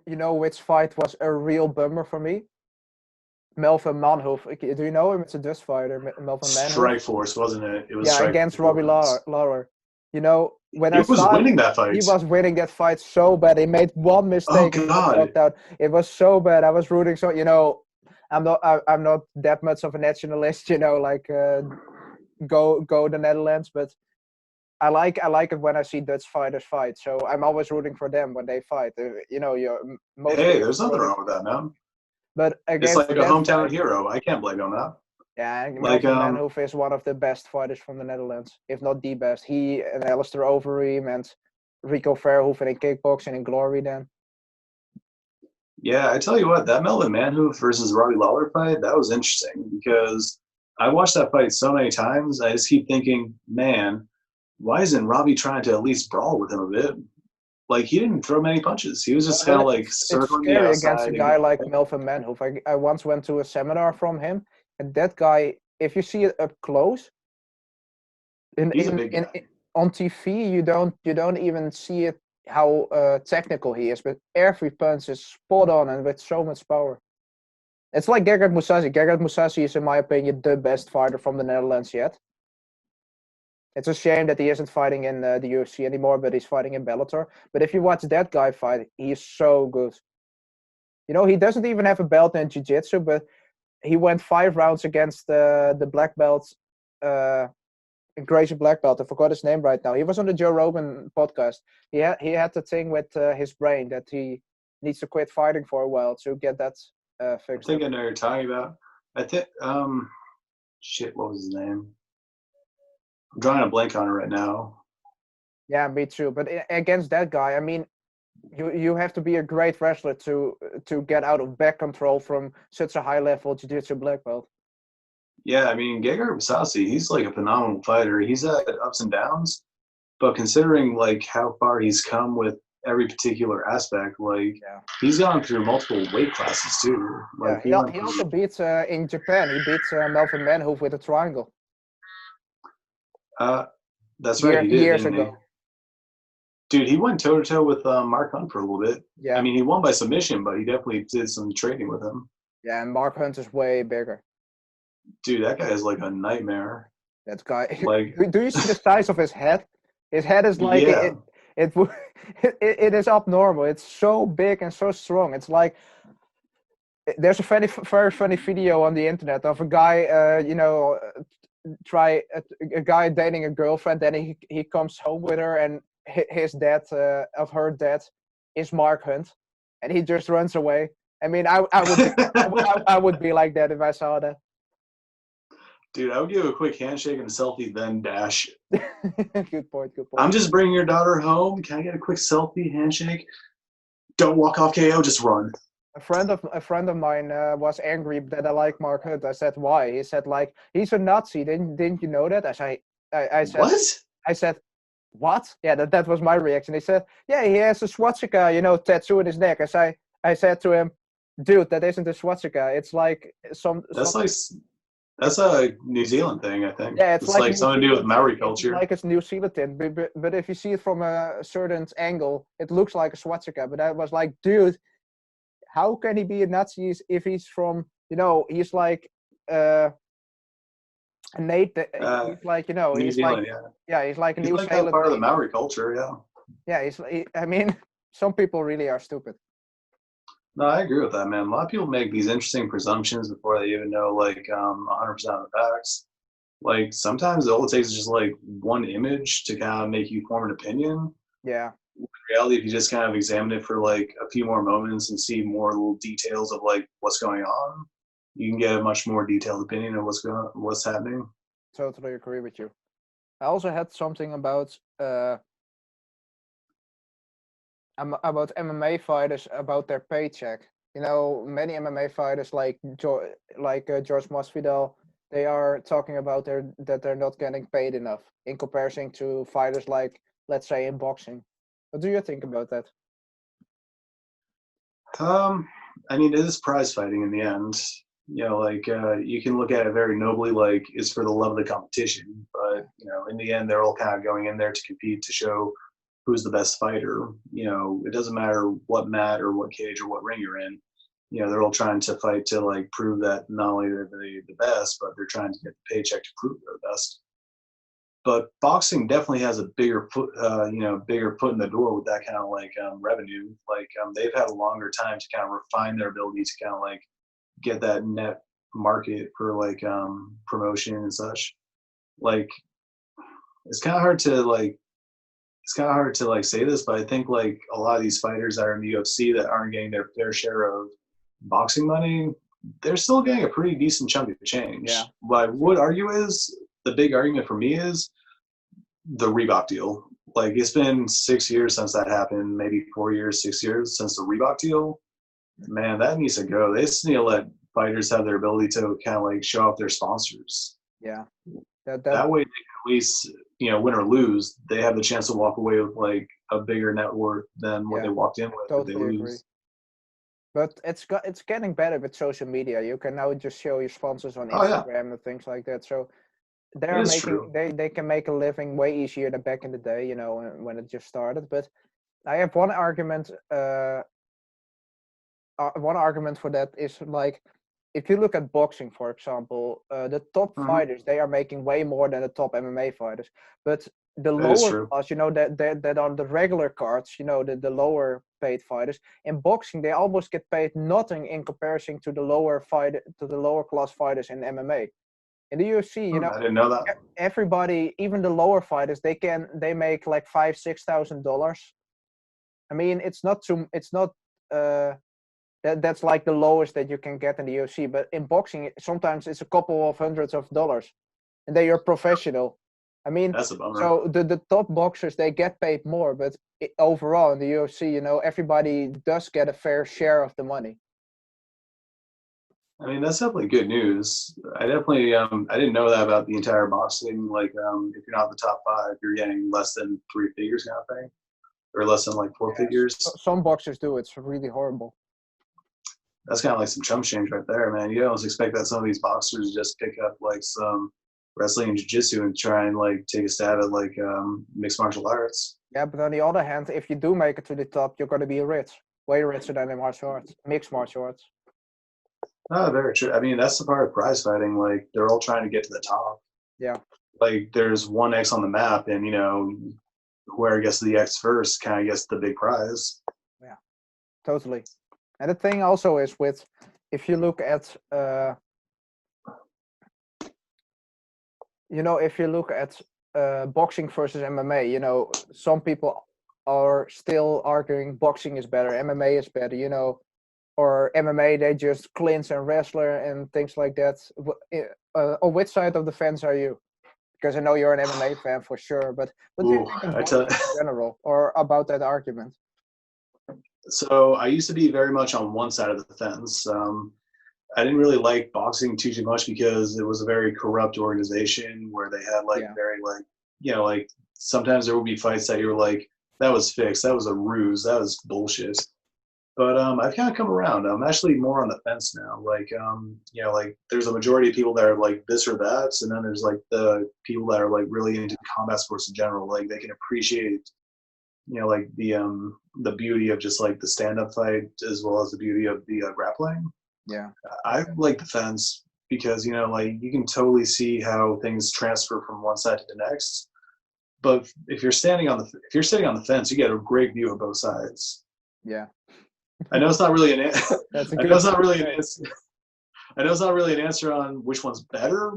You know which fight was a real bummer for me? Melvin Manhoef. Do you know him? It's a Dutch fighter, Melvin Manhoef. Strike Force, wasn't it? It was Yeah, Strike against Robbie Force. Lawler. You know, when He I was saw him, winning that he fight. was winning that fight so bad. He made one Oh mistake and he got God. knocked out. It was so bad. I was rooting so. You know, I'm not that much of a nationalist. You know, like go the Netherlands, but I like it when I see Dutch fighters fight. So I'm always rooting for them when they fight. You know, mostly Hey, there's nothing rooting wrong for with that, them. man. But It's against like a that hometown fight, hero. I can't blame you on that. yeah, Like, Melvin Manhoef is one of the best fighters from the Netherlands, if not the best. He and Alistair Overeem and Rico Verhoeven in kickboxing and Glory then. yeah, I tell you what, that Melvin Manhoef versus Robbie Lawler fight, that was interesting because I watched that fight so many times. I just keep thinking, man, why isn't Robbie trying to at least brawl with him a bit? Like, he didn't throw many punches. He was just kind But of like it's circling the scary against a outside and guy going, like Melvin Manhoef. I once went to a seminar from him, and that guy, if you see it up close, in he's a in, big in, guy. in on TV, you don't even see it how technical he is, but every punch is spot on and with so much power. It's like Gegard Mousasi. Gegard Mousasi is, in my opinion, the best fighter from the Netherlands yet. It's a shame that he isn't fighting in the UFC anymore, but he's fighting in Bellator. But if you watch that guy fight, he's so good. You know, he doesn't even have a belt in jiu-jitsu, but he went 5 rounds against the black belt, uh, Gracie black belt. I forgot his name right now. He was on the Joe Rogan podcast. He had the thing with his brain that he needs to quit fighting for a while to get that I fixed think up. I know what you're talking about. I think, shit, what was his name? I'm drawing a blank on it right now. Yeah, me too. But against that guy, I mean, you have to be a great wrestler to get out of back control from such a high level jiu-jitsu black belt. Yeah, I mean, Gegard Mousasi, he's like a phenomenal fighter. He's had ups and downs, but considering like how far he's come with every particular aspect, like Yeah, he's gone through multiple weight classes too. yeah. Like he went He from also beat in Japan. He beat Melvin Manhoef with a triangle uh that's right, he did, years didn't he? ago. Dude, he went toe to toe with Mark Hunt for a little bit. I Yeah, mean, he won by submission, but he definitely did some trading with him. yeah. And Mark Hunt is way bigger. Dude, that guy is like a nightmare. That guy. Like, Do you see the size of his head? His head is like yeah, it, it is abnormal. It's so big and so strong. It's like there's a very funny video on the internet of a guy, try a guy dating a girlfriend, and he comes home with her, and his dad of her dad is Mark Hunt, and he just runs away. I mean, I would be I would be like that if I saw that. dude, I would give a quick handshake and a selfie, then dash. Good point. Good I'm point. just bringing your daughter home. Can I get a quick selfie, handshake? Don't walk off KO, just run. A friend of mine was angry that I like Mark Hunt. I said why? He said like he's a Nazi. Didn't you know that? I said What? I said what? Yeah, that was my reaction. He said yeah, he has a swastika tattoo in his neck. I said to him, dude, that isn't a swastika. It's like That's some like that's a New Zealand thing, I think. yeah, it's It's like like New something to do with Zealand. Maori It's culture. like a New Zealand thing. But if you see it from a certain angle, it looks like a swastika. But I was like, dude, how can he be a Nazi if he's from, he's like a native, Uh, he's like, New he's like, Zealand, yeah. yeah, he's like a He's New like that Zealand part of the native. Maori culture, yeah. Yeah, I mean, some people really are stupid. No, I agree with that, man. A lot of people make these interesting presumptions before they even know, like, 100% of the facts. Like, sometimes all it takes is just, like, one image to kind of make you form an opinion. Yeah, In reality, if you just kind of examine it for, like, a few more moments and see more little details of, like, what's going on, you can get a much more detailed opinion of what's happening. totally agree with you. I also had something about MMA fighters about their paycheck. Many MMA fighters like George Masvidal, they are talking about that they're not getting paid enough in comparison to fighters like, let's say, in boxing. What do you think about that? Um, I mean, it is prize fighting in the end. Like you can look at it very nobly, like it's for the love of the competition. But in the end, they're all kind of going in there to compete to show who's the best fighter. It doesn't matter what mat or what cage or what ring you're in. They're all trying to fight to like prove that not only are they the best, but they're trying to get the paycheck to prove they're the best. But boxing definitely has a bigger foot, bigger foot in the door with that kind of like revenue. Like they've had a longer time to kind of refine their ability to kind of like get that net market for like promotion and such. Like it's kind of hard to say this, but I think like a lot of these fighters that are in the UFC that aren't getting their fair share of boxing money, they're still getting a pretty decent chunk of change. Yeah. What I would argue is the big argument for me is the Reebok deal. Like it's been 6 years since that happened, maybe 4 years, 6 years since the Reebok deal. Man, that needs to go. They just need to let fighters have their ability to kind of like show off their sponsors. Yeah. That way they can at least, win or lose, they have the chance to walk away with like a bigger net worth than what they walked in with Totally if they lose. agree. But it's getting better with social media. You can now just show your sponsors on Instagram and things like that. So they can make a living way easier than back in the day, when it just started. But I have one argument. One argument for that is like, if you look at boxing, for example, the top fighters, they are making way more than the top MMA fighters. But the lower class, that on the regular cards, the lower paid fighters in boxing, they almost get paid nothing in comparison to the lower class fighters in MMA. In the UFC, I didn't know that. Everybody, even the lower fighters, they make like $5,000-$6,000. I mean, that's like the lowest that you can get in the UFC. But in boxing, sometimes it's a couple of hundreds of dollars, and they are professional. I mean, that's a bummer. So the top boxers, they get paid more, but overall in the UFC, everybody does get a fair share of the money. I mean, that's definitely good news. I definitely, I didn't know that about the entire boxing. Like, if you're not the top 5, you're getting less than 3 figures kind of thing, or less than like 4 figures. Some boxers do. It's really horrible. That's kind of like some chump change right there, man. You almost expect that some of these boxers just pick up like some wrestling and jiu-jitsu and try and like take a stab at like mixed martial arts. Yeah, but on the other hand, if you do make it to the top, you're going to be rich, way richer than in mixed martial arts. Oh, very true. I mean, that's the part of prize fighting. Like, they're all trying to get to the top. Yeah. Like, there's one X on the map, and whoever gets to the X first kind of gets the big prize. Yeah, totally. And the thing also is with, if you look at, boxing versus MMA, some people are still arguing boxing is better, MMA is better, or MMA, they just clinch and wrestler and things like that. On which side of the fence are you? Because I know you're an MMA fan for sure, but what do you think of boxing in general, or about that argument? So I used to be very much on one side of the fence. I didn't really like boxing too much because it was a very corrupt organization where they had very like sometimes there would be fights that you're like, that was fixed, that was a ruse, that was bullshit. But I've kind of come around. I'm actually more on the fence now. Like, like there's a majority of people that are like this or that, and then there's like the people that are like really into combat sports in general. Like they can appreciate, like the beauty of just like the stand-up fight as well as the beauty of the grappling. Yeah, I like the fence because like you can totally see how things transfer from one side to the next. But if you're sitting on the fence, you get a great view of both sides. Yeah. I know it's not really an answer. I know it's not really an answer on which one's better.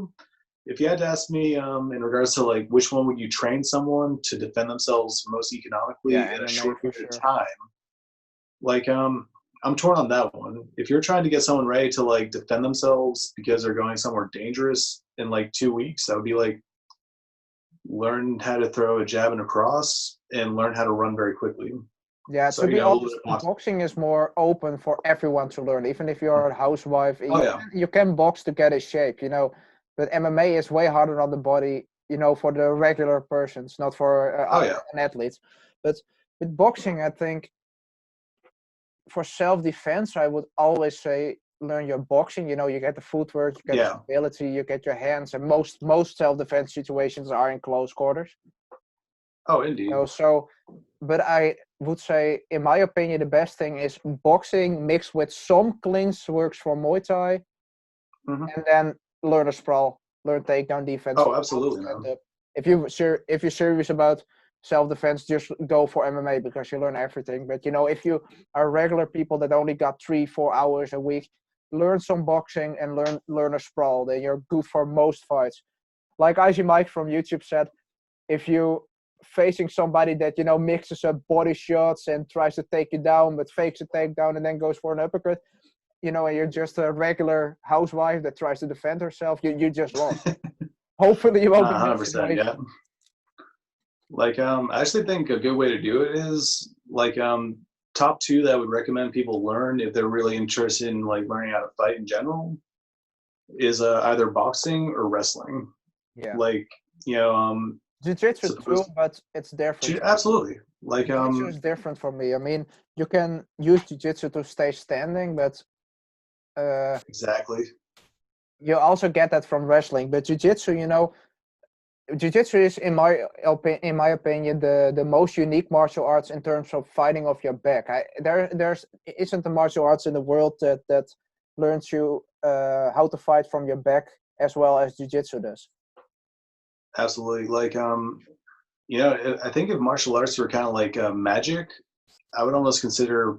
If you had to ask me in regards to like which one would you train someone to defend themselves most economically in a short period of time, like I'm torn on that one. If you're trying to get someone ready to like defend themselves because they're going somewhere dangerous in like 2 weeks, that would be like learn how to throw a jab and a cross and learn how to run very quickly. Yeah, so to be honest, boxing is more open for everyone to learn. Even if you're a housewife, you can box to get a shape, But MMA is way harder on the body, for the regular persons, not for an athlete. But with boxing, I think for self-defense, I would always say learn your boxing. You get the footwork, you get the ability, you get your hands, and most self-defense situations are in close quarters. Oh, indeed. So, but I would say, in my opinion, the best thing is boxing mixed with some clinch works from Muay Thai, Hmm. and then learn a sprawl, learn takedown defense, Oh, learn how to absolutely, stand man. up. If you're serious about self-defense, just go for MMA because you learn everything. But if you are regular people that only got 3-4 hours a week, learn some boxing and learn a sprawl. Then you're good for most fights. Like Icy Mike from YouTube said, if you facing somebody that mixes up body shots and tries to take you down but fakes a takedown and then goes for an uppercut, and you're just a regular housewife that tries to defend herself, you just lost. Hopefully you won't be in that 100%. Yeah. situation. Like, I actually think a good way to do it is like, top two that I would recommend people learn if they're really interested in like learning how to fight in general is either boxing or wrestling. Yeah. Like, you know, Jiu-jitsu too, suppose but it's different. absolutely. Like, Jiu-jitsu is different for me. I mean, you can use jiu-jitsu to stay standing, but exactly. you also get that from wrestling. But jiu-jitsu, jiu-jitsu is in my opinion the most unique martial arts in terms of fighting off your back. There's isn't a martial arts in the world that learns you how to fight from your back as well as jiu-jitsu does. Absolutely. Like, I think if martial arts were kind of like magic, I would almost consider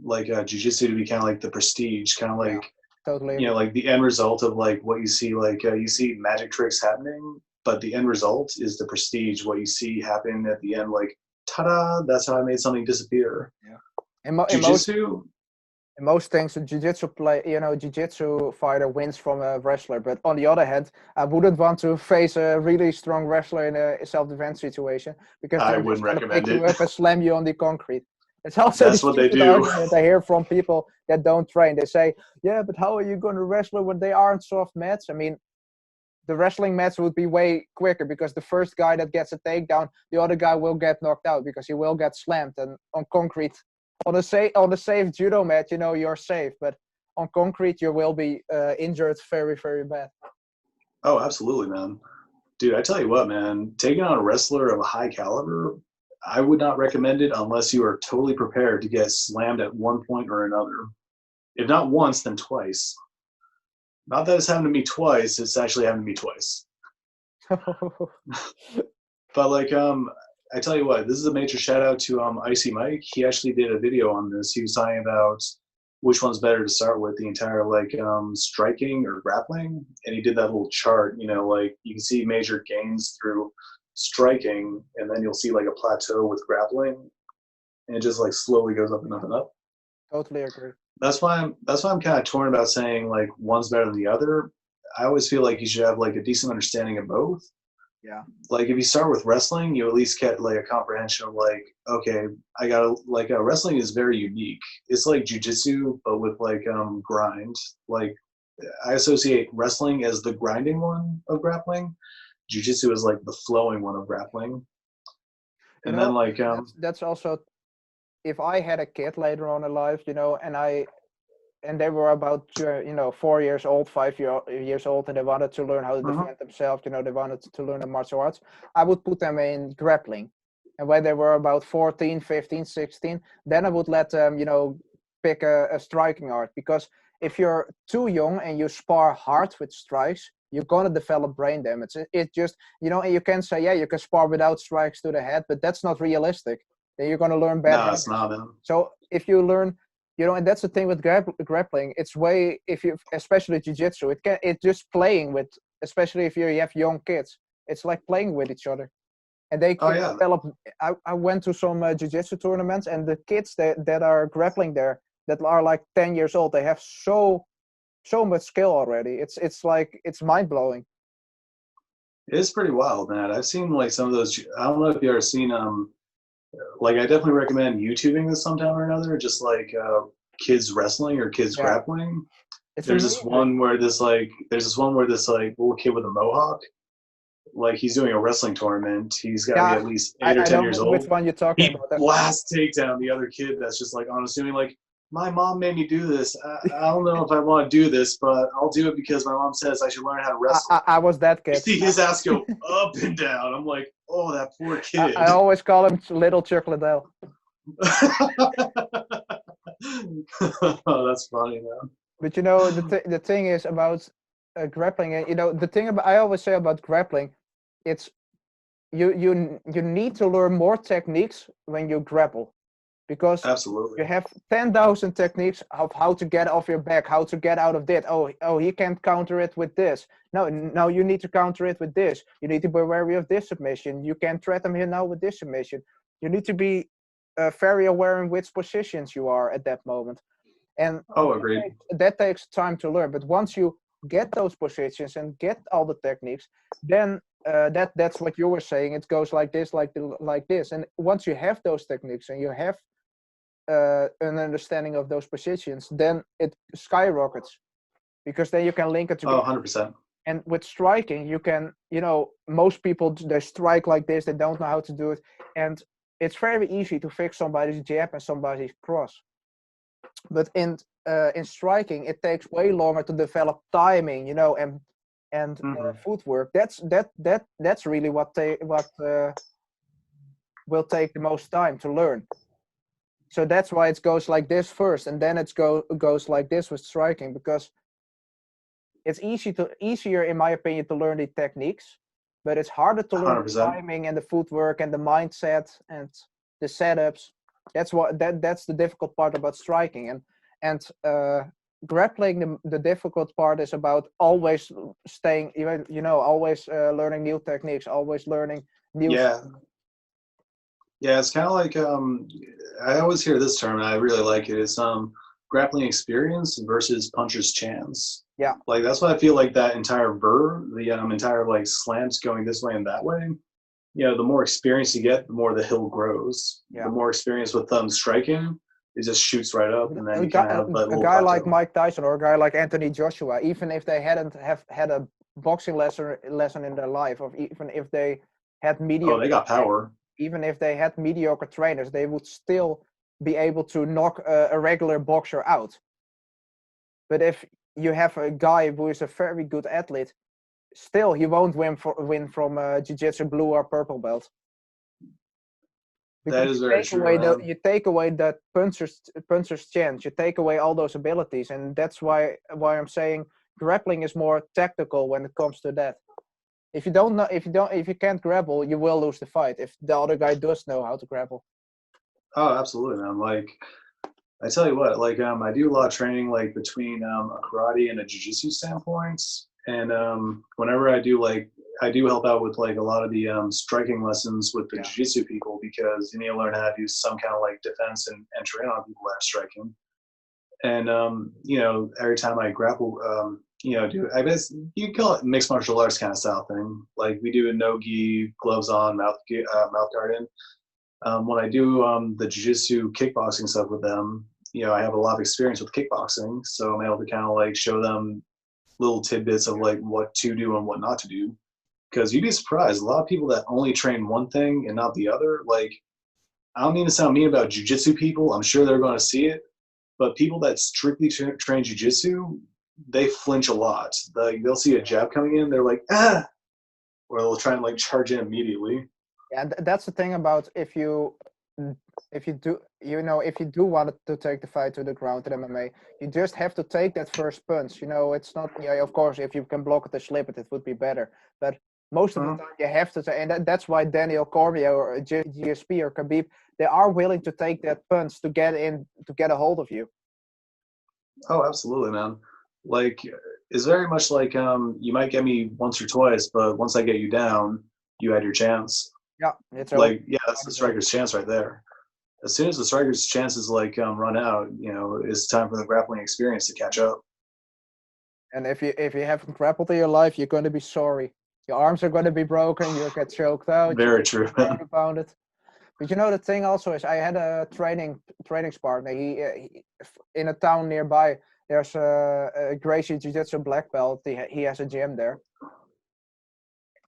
like jujitsu to be kind of like the prestige, kind of Yeah, like, totally agree. like the end result of like what you see, like you see magic tricks happening, but the end result is the prestige, what you see happen at the end, like, ta-da, that's how I made something disappear. Yeah. In most Jujitsu, in most things, a jiu-jitsu fighter wins from a wrestler. But on the other hand, I wouldn't want to face a really strong wrestler in a self-defense situation because I they're just wouldn't going to pick recommend you it. up and slam you on the concrete. It's also the That's what they stupid do. argument I hear from people that don't train. They say, "Yeah, but how are you going to wrestle when they aren't soft mats?" I mean, the wrestling match would be way quicker because the first guy that gets a takedown, the other guy will get knocked out because he will get slammed. And on concrete, on a safe judo match, you're safe, but on concrete you will be injured very, very bad. Oh, absolutely, man. Dude, I tell you what, man, taking on a wrestler of a high caliber, I would not recommend it unless you are totally prepared to get slammed at one point or another. If not once, then twice. Not that it's happened to me twice, it's actually happened to me twice. But like, I tell you what, this is a major shout out to Icy Mike. He actually did a video on this. He was talking about which one's better to start with, the entire like striking or grappling, and he did that little chart. Like you can see major gains through striking, and then you'll see like a plateau with grappling, and it just like slowly goes up and up and up. Totally agree. That's why I'm kind of torn about saying like one's better than the other. I always feel like you should have like a decent understanding of both. Yeah. Like if you start with wrestling, you at least get like a comprehension of like, okay, I got like wrestling is very unique. It's like jujitsu, but with like grind. Like I associate wrestling as the grinding one of grappling. Jujitsu is like the flowing one of grappling. And then like that's also, if I had a kid later on in life, and they were about 4 years old, 5 years old, and they wanted to learn how to defend themselves. They wanted to learn the martial arts. I would put them in grappling, and when they were about 14, 15, 16, then I would let them pick a striking art, because if you're too young and you spar hard with strikes, you're gonna develop brain damage. It just and you can say, yeah, you can spar without strikes to the head, but that's not realistic. Then you're gonna learn bad no, it's habits. not, man. So if you learn, and that's the thing with grappling. It's way, if you, especially jiu-jitsu, it's just playing with, especially if you have young kids. It's like playing with each other, and they Oh can yeah. develop. I went to some jiu-jitsu tournaments, and the kids that are grappling there, that are like 10 years old, they have so much skill already. It's like, it's mind blowing. It's pretty wild, man. I've seen like some of those. I don't know if you ever seen like I definitely recommend YouTubing this sometime or another. Just like kids wrestling or kids Yeah, grappling. it's There's this amazing. one where this little kid with a mohawk, like he's doing a wrestling tournament. He's got to be Yeah, at least I 8 or I 10 know years which old. one you're talking He about. blasts takedown the other kid that's just like unassuming. Like my mom made me do this. I don't know if I want to do this, but I'll do it because my mom says I should learn how to wrestle. I was that You kid. see his ass go up and down. I'm like, oh, that poor kid. I always call him Little Chocoladelle. Oh, that's funny, man. But you know, the thing is about grappling. You know, the thing about I always say about grappling, it's you need to learn more techniques when you grapple, because Absolutely. you have 10,000 techniques of how to get off your back, how to get out of that. Oh, he can't counter it with this. No, you need to counter it with this. You need to be wary of this submission. You can't threat him here now with this submission. You need to be very aware in which positions you are at that moment. And Oh, agreed. that takes time to learn. But once you get those positions and get all the techniques, then that's what you were saying. It goes like this, like this. And once you have those techniques and you have an understanding of those positions, then it skyrockets, because then you can link it together. Oh, 100%. And with striking, you can, you know, most people, they strike like this, they don't know how to do it, and it's very easy to fix somebody's jab and somebody's cross. But in striking, it takes way longer to develop timing, you know, and footwork. That's really what will take the most time to learn. So that's why it goes like this first, and then it goes like this with striking, because it's easier, in my opinion, to learn the techniques, but it's harder to learn 100%. the timing and the footwork and the mindset and the setups. That's the difficult part about striking, and grappling. The difficult part is about always staying, you know, always learning new techniques, always learning new. Yeah. Yeah, it's kind of like I always hear this term, and I really like it. It's grappling experience versus puncher's chance. Yeah. Like that's why I feel like that entire the entire like slants going this way and that way. You know, the more experience you get, the more the hill grows. Yeah. The more experience with striking, it just shoots right up, and then you kind of have that a little guy plateau. like Mike Tyson or a guy like Anthony Joshua, even if they hadn't have had a boxing lesson in their life, or even if they had mediocre, Oh, they got power. Even if they had mediocre trainers, they would still be able to knock a regular boxer out. But if you have a guy who is a very good athlete, still he won't win from jiu-jitsu blue or purple belt. Because That is very true. you take away that puncher's chance. You take away all those abilities, and that's why I'm saying grappling is more tactical when it comes to that. If you can't grapple, you will lose the fight. If the other guy does know how to grapple. Oh, absolutely, man. Like I tell you what, like I do a lot of training like between a karate and a jiu-jitsu standpoints, and whenever I do help out with like a lot of the striking lessons with the jiu-jitsu people, because you need to learn how to do some kind of like defense and train on people that are striking. And you know, every time I grapple, you know, I guess you can call it mixed martial arts kind of style thing. Like we do a no gi, gloves on, mouth guard in. When I do the jiu-jitsu kickboxing stuff with them, you know, I have a lot of experience with kickboxing, so I'm able to kind of like show them little tidbits of like what to do and what not to do. Because you'd be surprised, a lot of people that only train one thing and not the other, like, I don't mean to sound mean about jiu-jitsu people, I'm sure they're going to see it, but people that strictly train jiu-jitsu, they flinch a lot. They'll see a jab coming in, they're like, ah, or they'll try and like charge in immediately. Yeah, that's the thing about if you do want to take the fight to the ground in MMA, you just have to take that first punch. You know, it's not. Yeah, of course, if you can block it or slip it, it would be better. But most of the time, you have to. And that's why Daniel Cormier or GSP or Khabib, they are willing to take that punch to get a hold of you. Oh, absolutely, man. Like, it's very much like you might get me once or twice, but once I get you down, you had your chance. Yeah, it's like that's the striker's chance right there. As soon as the striker's chances like run out, you know, it's time for the grappling experience to catch up. And if you haven't grappled in your life, you're going to be sorry. Your arms are going to be broken. You'll get choked out. Very true. About it. But you know, the thing also is, I had a training partner. He in a town nearby. There's a Gracie Jiu-Jitsu black belt. He has a gym there.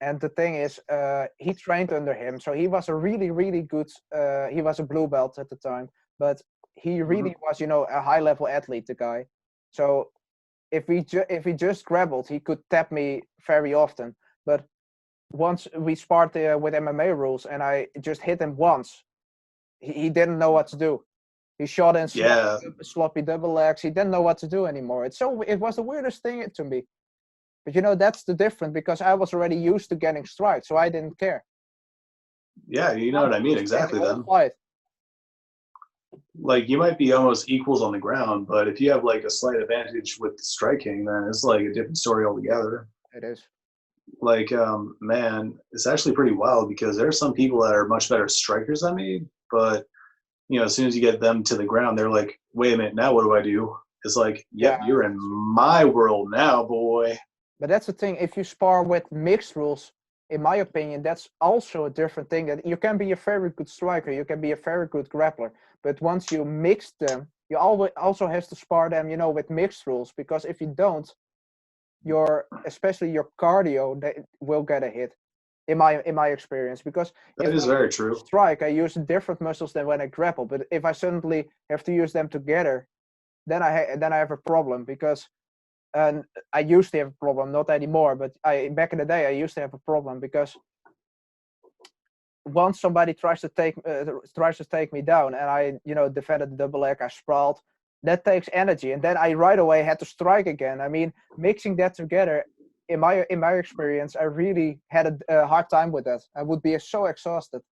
And the thing is, he trained under him, so he was a really, really good. He was a blue belt at the time, but he really was, a high level athlete, the guy. So if he just grappled, he could tap me very often. But once we sparred with MMA rules, and I just hit him once, he didn't know what to do. He shot in Yeah, sloppy double legs. He didn't know what to do anymore. It was the weirdest thing to me. But that's the difference, because I was already used to getting strikes, so I didn't care. yeah, you know I'm what I mean, used in the exactly. whole Then, fight. like, you might be almost equals on the ground, but if you have like a slight advantage with striking, then it's like a different story altogether. It is. Like, man, it's actually pretty wild because there are some people that are much better strikers than me, but as soon as you get them to the ground, they're like, wait a minute, now what do I do? It's like, Yeah, yep, you're in my world now, boy. but that's the thing. If you spar with mixed rules, in my opinion, that's also a different thing. That you can be a very good striker, you can be a very good grappler, but once you mix them, you always also has to spar them, with mixed rules. Because if you don't, especially your cardio will get a hit. In my experience, because That if is I very true. strike, I use different muscles than when I grapple. But if I suddenly have to use them together, then I have a problem. Because and I used to have a problem, not anymore, but back in the day I used to have a problem, because once somebody tries to take me down, and I defended the double leg, I sprawled. That takes energy, and then I right away had to strike again. I mean, mixing that together, in my experience, I really had a hard time with that. I would be so exhausted.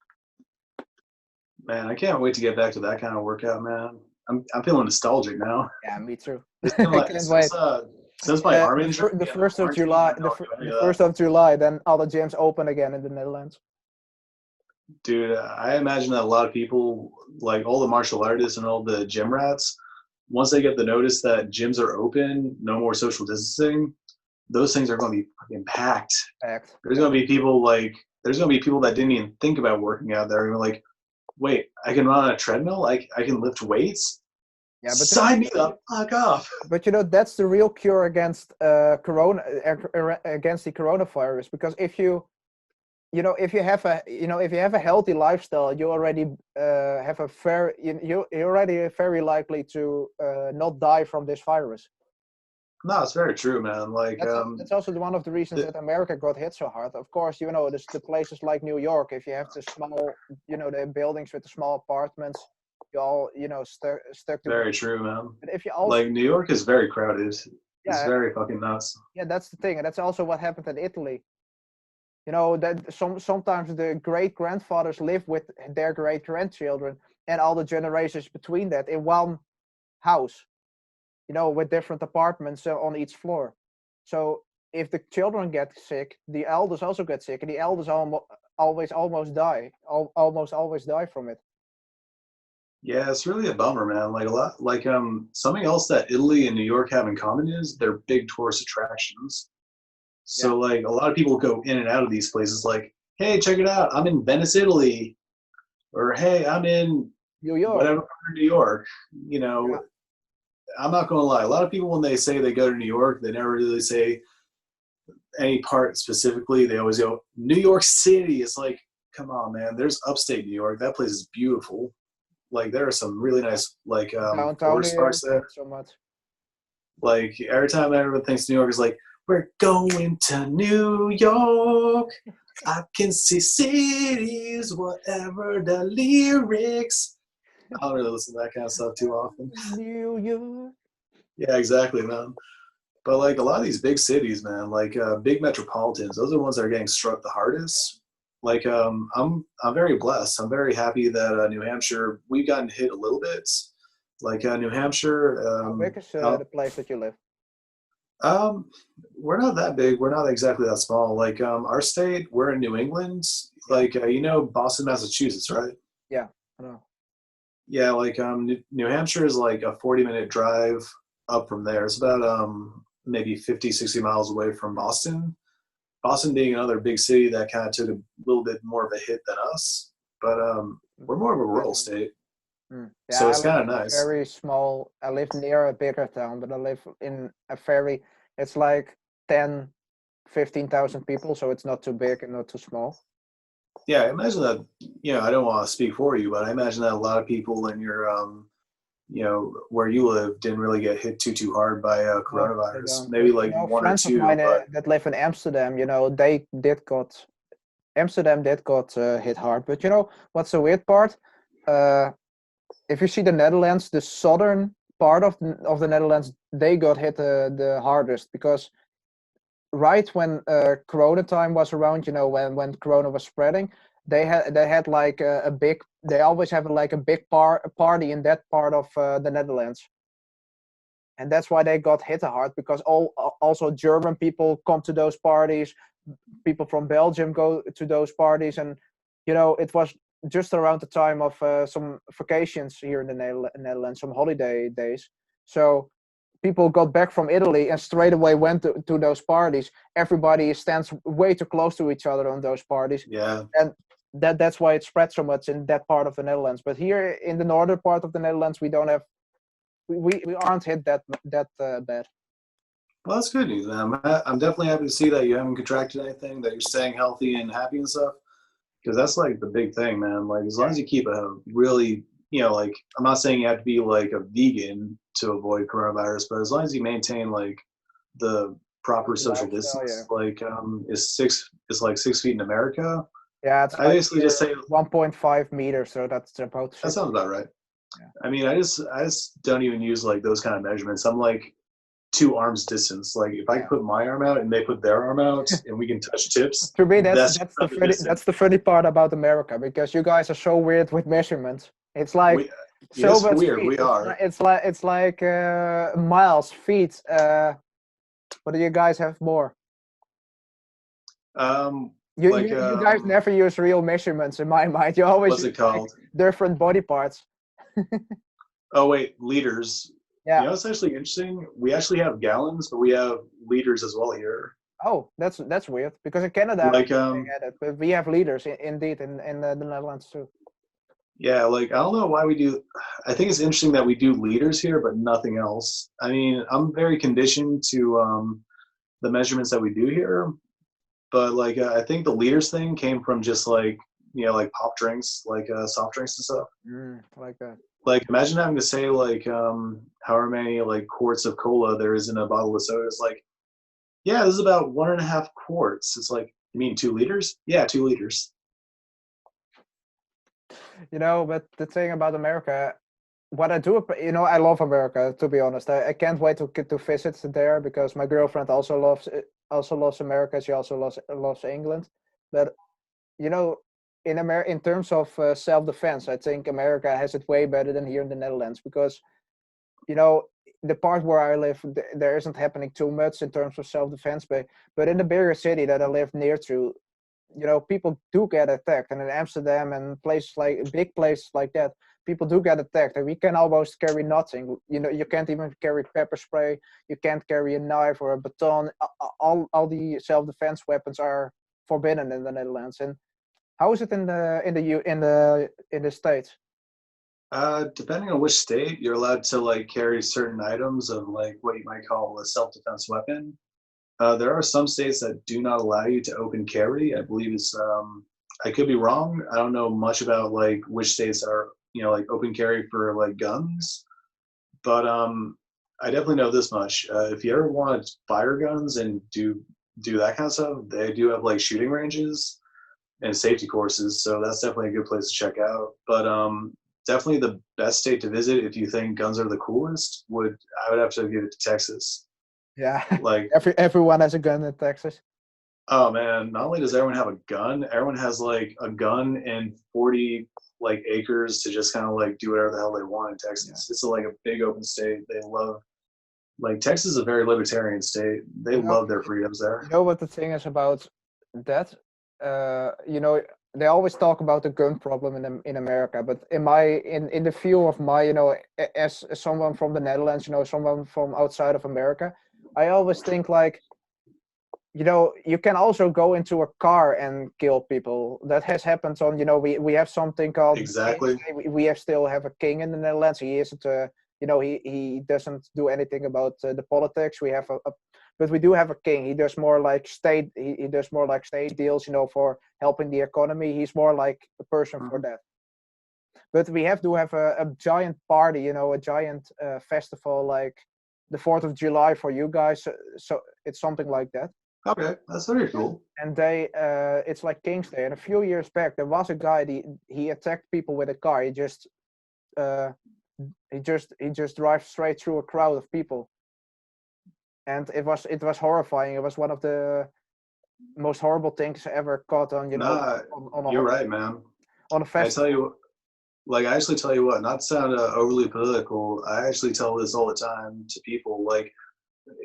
Man, I can't wait to get back to that kind of workout, man. I'm feeling nostalgic now. Yeah, me too. It's been I like can't wait. since my arm The, injury fir- the and the first of quarantine, July, I don't do any the of that. first of July, then all the gyms open again in the Netherlands. Dude, I imagine that a lot of people, like all the martial artists and all the gym rats, once they get the notice that gyms are open, no more social distancing, those things are going to be fucking packed. Fact. There's going to be people that didn't even think about working out there. And like, wait, I can run on a treadmill? I can lift weights? Yeah, but Sign me the fuck up. But that's the real cure against against the coronavirus. Because if you have a healthy lifestyle, you already have a you're already very likely to not die from this virus. No, it's very true, man. Like, That's also one of the reasons that America got hit so hard. Of course, there's the places like New York. If you have the small, the buildings with the small apartments, you all stuck together. very true, man. But if you also, like, New York is very crowded. It's yeah, very fucking nuts. yeah, that's the thing, and that's also what happened in Italy. That sometimes the great grandfathers live with their great grandchildren and all the generations between that in one house, with different apartments on each floor. So if the children get sick, the elders also get sick, and the elders almost die, almost always die from it. Yeah, it's really a bummer, man. Like a lot, like something else that Italy and New York have in common is they're big tourist attractions. So like a lot of people go in and out of these places. Like, hey, check it out, I'm in Venice, Italy, or hey, I'm in New York. whatever part of New York. I'm not going to lie. A lot of people, when they say they go to New York, they never really say any part specifically. They always go New York City. It's like, come on, man. There's upstate New York. That place is beautiful. Like there are some really nice Downtown tourist here, spots there. so much. Like every time everyone thinks New York is like, we're going to New York. I can see cities, whatever the lyrics. I don't really listen to that kind of stuff too often. New York. Yeah, exactly, man. But like a lot of these big cities, man, like big metropolitans, those are the ones that are getting struck the hardest. Like I'm very blessed. I'm very happy that New Hampshire, we've gotten hit a little bit. Like New Hampshire. How big is the place that you live? We're not that big. We're not exactly that small. Like our state, we're in New England. Like Boston, Massachusetts, right? Yeah, I know. Yeah, like New Hampshire is like a 40-minute drive up from there. It's about maybe 50, 60 miles away from Boston. Boston being another big city that kind of took a little bit more of a hit than us. But we're more of a rural state. Yeah, so it's kind of nice. Very small. I live near a bigger town, but I live in it's like 10, 15,000 people, so it's not too big and not too small. Yeah, I imagine that, I don't want to speak for you, but I imagine that a lot of people in your where you live didn't really get hit too hard by No, they coronavirus. don't. Maybe But like one or friends of two, mine but that live in Amsterdam, they did got Amsterdam did got hit hard. But what's the weird part? Uh, if you see the Netherlands, the southern part of the Netherlands, they got hit the hardest because right when Corona time was around, when Corona was spreading, they had like a big. They always have like a big party in that part of the Netherlands, and that's why they got hit hard because also German people come to those parties, people from Belgium go to those parties, and it was just around the time of some vacations here in the Netherlands, some holiday days. So people got back from Italy and straight away went to those parties. Everybody stands way too close to each other on those parties, yeah. and that's why it spread so much in that part of the Netherlands. But here in the northern part of the Netherlands, we don't have we aren't hit that bad. Well, that's good news, man. I'm definitely happy to see that you haven't contracted anything, that you're staying healthy and happy and stuff. Because that's like the big thing, man. Like as long as you keep a really, like I'm not saying you have to be like a vegan to avoid coronavirus, but as long as you maintain like the proper social Lifestyle, yeah. distance, like is like 6 feet in America. Yeah, it's I like basically just say 1.5 meters, so that's about that 6 sounds feet. about right. Yeah. I mean, I just don't even use like those kind of measurements. I'm like 2 arms distance. Like if I Yeah. put my arm out and they put their arm out and we can touch tips, To me, that's that's that's the probably funny distance. that's the funny part about America because you guys are so weird with measurements. It's like We so yes, much we are. feet. We are. It's like miles, feet. What do you guys have more? You, Like you you guys never use real measurements in my mind. You always what's use it like called? different body parts. Oh wait, liters. Yeah. It's actually interesting. We actually have gallons, but we have liters as well here. Oh, that's weird because in Canada Like they had it, but we have leaders indeed in the Netherlands too. yeah, like I don't know why we do. I think it's interesting that we do liters here, but nothing else. I mean, I'm very conditioned to the measurements that we do here, but like I think the liters thing came from just like like pop drinks, like soft drinks and stuff. Like that. Like imagine having to say like however many like quarts of cola there is in a bottle of soda. It's like, yeah, this is about 1.5 quarts. It's like, you mean 2 liters? Yeah, 2 liters. But the thing about America, what I do, I love America. To be honest, I can't wait to get to visit there because my girlfriend also loves America. She also loves England, but you know, in terms of self-defense, I think America has it way better than here in the Netherlands because you know the part where I live, there isn't happening too much in terms of self-defense, but in the bigger city that I live near to, people do get attacked, and in Amsterdam and places like big places like that, people do get attacked, and we can almost carry nothing. You can't even carry pepper spray, you can't carry a knife or a baton. All the self-defense weapons are forbidden in the Netherlands. And how is it in the States? Depending on which state, you're allowed to like carry certain items of like what you might call a self-defense weapon. There are some states that do not allow you to open carry. I believe it's I could be wrong. I don't know much about like which states are like open carry for like guns, but I definitely know this much. If you ever want to fire guns and do that kind of stuff, they do have like shooting ranges and safety courses, so that's definitely a good place to check out. But definitely the best state to visit if you think guns are the coolest I would have to give it to Texas. Yeah, Like, everyone has a gun in Texas. oh man, not only does everyone have a gun, everyone has like a gun and 40 like acres to just kind of like do whatever the hell they want in Texas. Yeah. It's like a big open state. They love like Texas is a very libertarian state. They You know, love their freedoms there. you know what the thing is about that? They always talk about the gun problem in America, but in the view of my, as someone from the Netherlands, someone from outside of America, I always think like, you can also go into a car and kill people. That has happened on, we have something called the king. Exactly. We still have a king in the Netherlands. He isn't, he doesn't do anything about the politics. We have but we do have a king. He does more like state. He does more like state deals, for helping the economy. He's more like a person for that. But we have to have a giant party, you know, a giant festival like the 4th of July for you guys. So it's something like that. Okay, that's very cool. And they, it's like King's Day. And a few years back, there was a guy. He attacked people with a car. Uh, he just drives straight through a crowd of people, and it was horrifying. It was one of the most horrible things ever caught on, you know, Nah, on you're right, man. on a I tell festival. you, like, I actually tell you what, not to sound overly political, I actually tell this all the time to people. Like,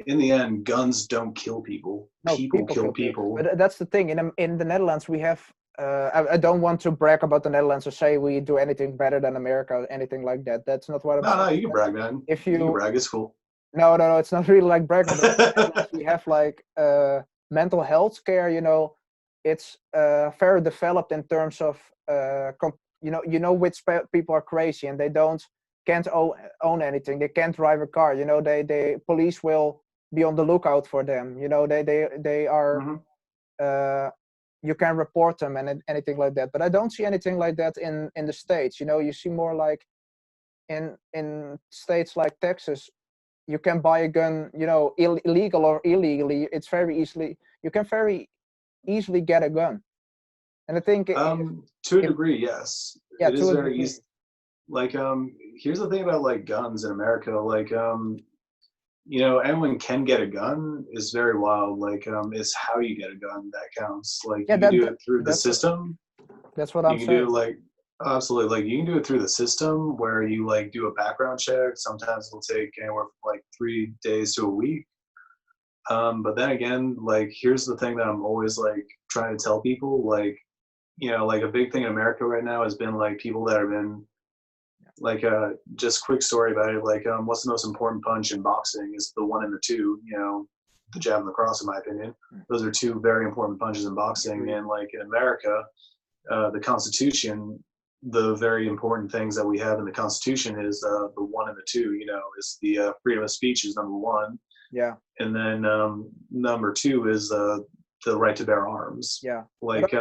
in the end, guns don't kill people. No, People people kill kill people. people. But that's the thing. In the Netherlands, we have. I don't want to brag about the Netherlands or say we do anything better than America or anything like that. That's not what I'm No, saying. no, you can brag, man. If You can you brag. It's cool. no, it's not really like bragging. But in the Netherlands, we have like mental health care. You know, it's very developed in terms of you know which people are crazy and they can't own anything. They can't drive a car. You know, they police will be on the lookout for them. You know, they are. Hmm. You can report them and anything like that. But I don't see anything like that in the States. You know, you see more like in states like Texas, you can buy a gun, you know, illegal or illegally. It's very easily you can very easily get a gun. And I think To a if degree, yes, yeah, it is to a very degree, easy. Like, here's the thing about like guns in America. Like, you know, anyone can get a gun is very wild. Like, it's how you get a gun that counts. Like, yeah, you can do it through the that's system. what You I'm can do it saying. like absolutely. Like, you can do it through the system where you like do a background check. Sometimes it'll take anywhere from like 3 days to a week. But then again, like, here's the thing that I'm always like trying to tell people. Like, you know, like a big thing in America right now has been like people that have been like just quick story about it. Like, what's the most important punch in boxing is the one and the two. You know, the jab and the cross, in my opinion. Those are two very important punches in boxing. And like in America, the Constitution, the very important things that we have in the Constitution is the one and the two. You know, is the freedom of speech is number one, Yeah, and then number two is the right to bear arms. yeah. But Like,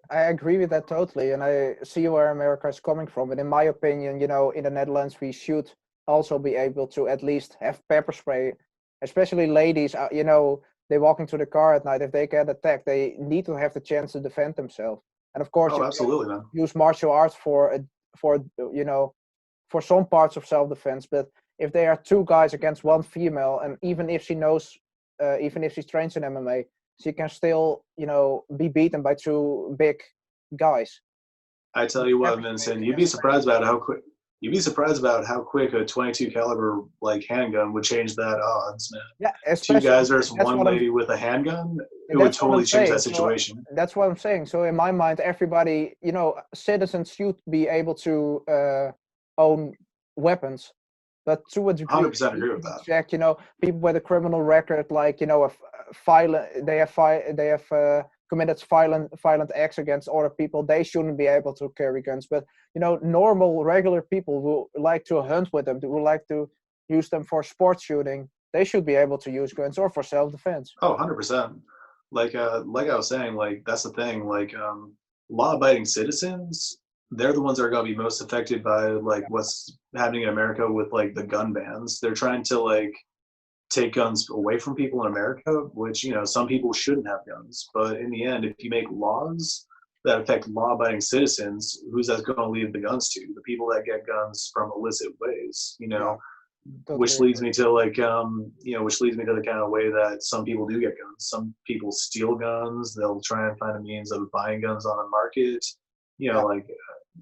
I agree with that totally, and I see where America is coming from. And in my opinion, you know, in the Netherlands, we should also be able to at least have pepper spray, especially ladies. You know, they walk into the car at night. If they get attacked, they need to have the chance to defend themselves. And of course, oh, you can absolutely, man. use martial arts for you know for some parts of self-defense. But if there are two guys against one female, and even if she knows, even if she trains in MMA, she can still, you know, be beaten by two big guys. I tell And you what, pepper spray Vincent, is you'd be necessary. surprised about how quick. You'd be surprised about how quick a 22 caliber like handgun would change that odds, man. Yeah, Two especially guys versus that's one what I'm lady with a handgun, it would that's what I'm totally change that saying. So situation. that's what I'm saying. So in my mind, everybody, you know, citizens should be able to own weapons, but to a degree, 100% they need agree to with be that. checked. You know, people with a criminal record, like, you know, violent, they have committed violent acts against other people. They shouldn't be able to carry guns. But you know, normal, regular people who like to hunt with them, who like to use them for sport shooting, they should be able to use guns or for self-defense. Oh, 100%. Like I was saying, like that's the thing. Like, law-abiding citizens, they're the ones that are going to be most affected by like what's happening in America with like the gun bans. They're trying to like take guns away from people in America, which, you know, some people shouldn't have guns. But in the end, if you make laws that affect law-abiding citizens, who's that going to leave the guns to? The people that get guns from illicit ways, you Yeah, know. totally Which leads agree. me to like, you know, which leads me to the kind of way that some people do get guns. Some people steal guns. They'll try and find a means of buying guns on the market. You Yeah, know, like,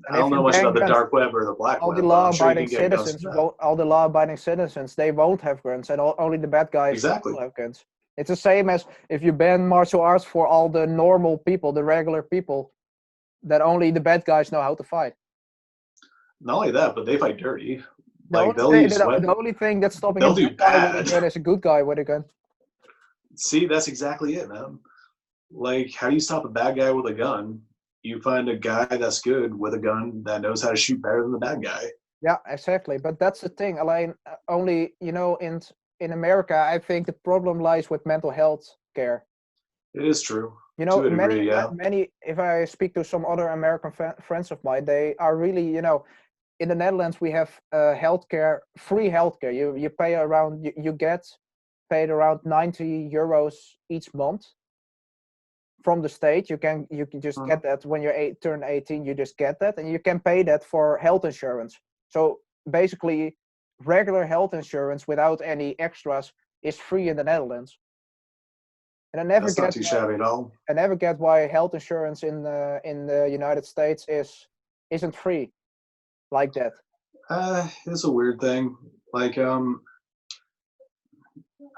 and I if don't you know much ban about the guns, dark web or the black all the web, but I'm sure you law-abiding can get guns citizens from that. won't. All the law-abiding citizens, they won't have guns, and only the bad guys Exactly. will have guns. It's the same as if you ban martial arts for all the normal people, the regular people, that only the bad guys know how to fight. Not only that, but they fight dirty. The Like, only they'll thing, use the weapons. only thing that's stopping a They'll bad do guy with a bad. gun is a good guy with a gun. See, that's exactly it, man. Like, how do you stop a bad guy with a gun? You find a guy that's good with a gun that knows how to shoot better than the bad guy. Yeah, exactly. But that's the thing. Alain, only, you know, in America, I think the problem lies with mental health care. It is true. You To know, a degree, yeah. many. If I speak to some other American friends of mine, they are really, in the Netherlands we have healthcare, free healthcare. You pay around, you get paid around 90 euros each month from the state. You can just Mhm. get that when you turn 18. You just get that, and you can pay that for health insurance. So basically, regular health insurance without any extras is free in the Netherlands. And That's not too shabby at all. I never get why health insurance in the United States isn't free like that. It's a weird thing. Like, I